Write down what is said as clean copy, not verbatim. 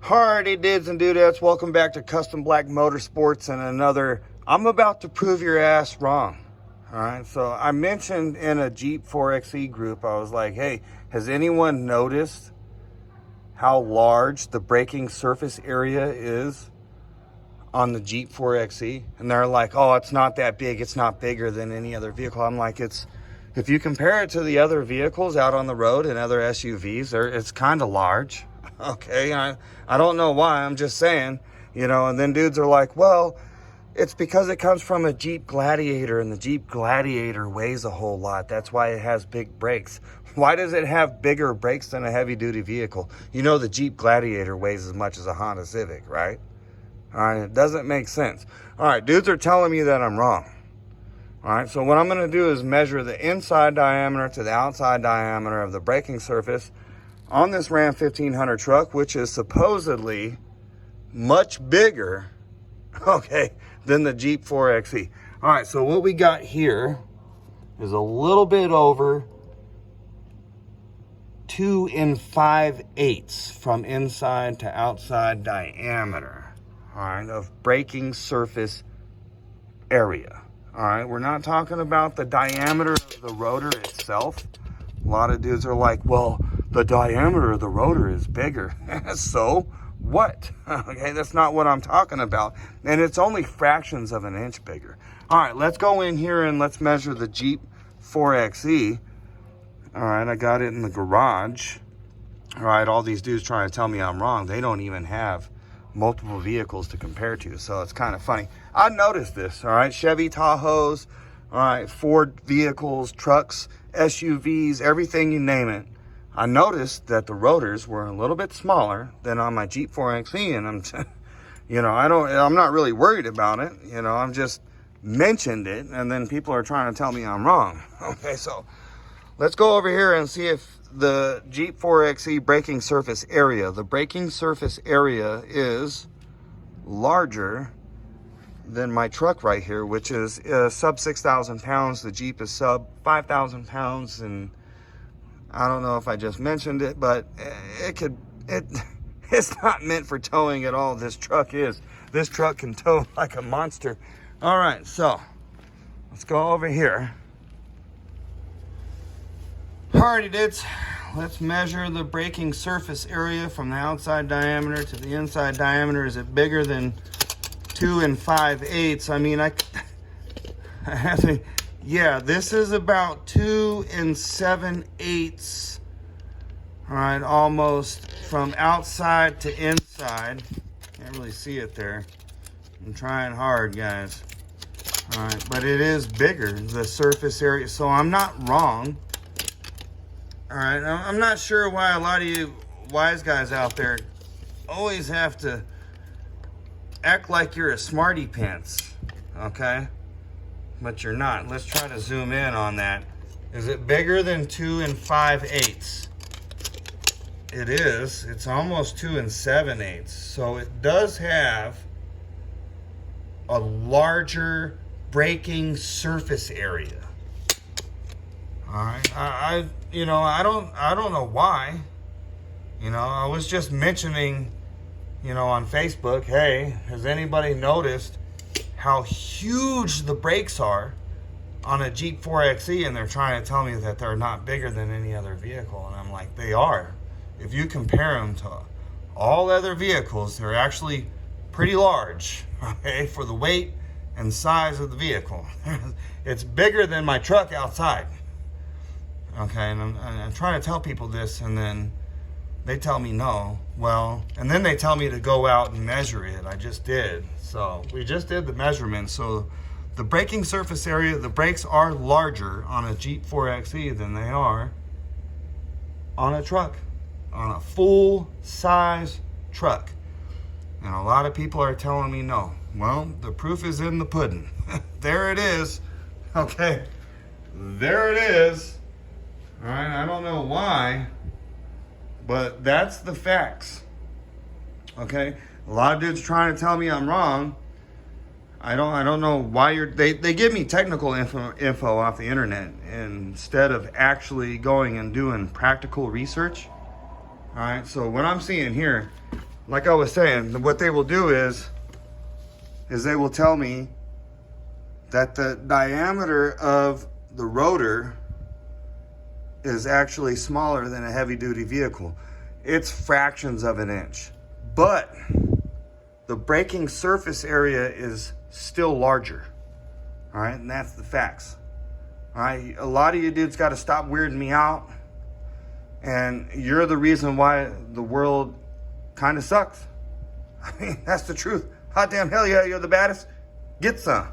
Hardy dudes and dudettes, welcome back to Custom Black Motorsports and another I'm about to prove your ass wrong. Alright, so I mentioned in a Jeep 4xe group, I was like, hey, has anyone noticed how large the braking surface area is on the Jeep 4xe? And they're like, oh, it's not that big, it's not bigger than any other vehicle. I'm like, if you compare it to the other vehicles out on the road and other SUVs, it's kind of large. Okay, I don't know why, I'm just saying, and then dudes are like, well, it's because it comes from a Jeep Gladiator and the Jeep Gladiator weighs a whole lot. That's why it has big brakes. Why does it have bigger brakes than a heavy duty vehicle? The Jeep Gladiator weighs as much as a Honda Civic, right? All right, it doesn't make sense. All right, dudes are telling me that I'm wrong. All right, so what I'm going to do is measure the inside diameter to the outside diameter of the braking surface on this Ram 1500 truck, which is supposedly much bigger, okay, than the Jeep 4xe. All right, so what we got here is a little bit over 2 5/8 from inside to outside diameter, all right, of braking surface area. All right, we're not talking about the diameter of the rotor itself. A lot of dudes are like, well, the diameter of the rotor is bigger. So what? Okay, that's not what I'm talking about. And it's only fractions of an inch bigger. All right, let's go in here and let's measure the Jeep 4xe. All right, I got it in the garage. All right, all these dudes trying to tell me I'm wrong. They don't even have multiple vehicles to compare to, so it's kind of funny. I noticed this, all right, Chevy Tahoes, all right, Ford vehicles, trucks, SUVs, everything you name it. I noticed that the rotors were a little bit smaller than on my Jeep 4xe, and I'm not really worried about it. I'm just mentioned it, and then people are trying to tell me I'm wrong. Okay, so let's go over here and see if the Jeep 4xe braking surface area, the braking surface area is larger than my truck right here, which is sub 6,000 pounds. The Jeep is sub 5,000 pounds, and I don't know if I just mentioned it, but it's not meant for towing at all. This truck is. This truck can tow like a monster. All right, so let's go over here. Alrighty, dudes. Let's measure the braking surface area from the outside diameter to the inside diameter. Is it bigger than 2 5/8? I mean, I have to. Yeah, this is about 2 7/8. All right, almost from outside to inside. Can't really see it there. I'm trying hard, guys. All right, but it is bigger, the surface area, so I'm not wrong. All right, I'm not sure why a lot of you wise guys out there always have to act like you're a smarty pants, okay? But you're not. Let's try to zoom in on that. Is it bigger than 2 5/8? It is. It's almost 2 7/8. So it does have a larger braking surface area. All right. I don't know why. I was just mentioning, on Facebook, hey, has anybody noticed how huge the brakes are on a Jeep 4xe? And they're trying to tell me that they're not bigger than any other vehicle. And I'm like, they are. If you compare them to all other vehicles, they're actually pretty large, okay, for the weight and size of the vehicle. It's bigger than my truck outside. Okay, and I'm trying to tell people this, and then they tell me no. Well, and then they tell me to go out and measure it. I just did. So we just did the measurement. So the braking surface area, the brakes are larger on a Jeep 4xe than they are on a truck, on a full-size truck. And a lot of people are telling me no. Well, the proof is in the pudding. There it is. Okay, there it is. All right, I don't know why, but that's the facts. Okay, a lot of dudes trying to tell me I'm wrong. I don't know why they give me technical info off the internet instead of actually going and doing practical research. All right, so what I'm seeing here, like I was saying, what they will do is they will tell me that the diameter of the rotor is actually smaller than a heavy-duty vehicle. It's fractions of an inch, but the braking surface area is still larger. All right, and that's the facts. All right, a lot of you dudes got to stop weirding me out, and you're the reason why the world kind of sucks. I mean, that's the truth. Hot damn hell yeah, you're the baddest. Get some.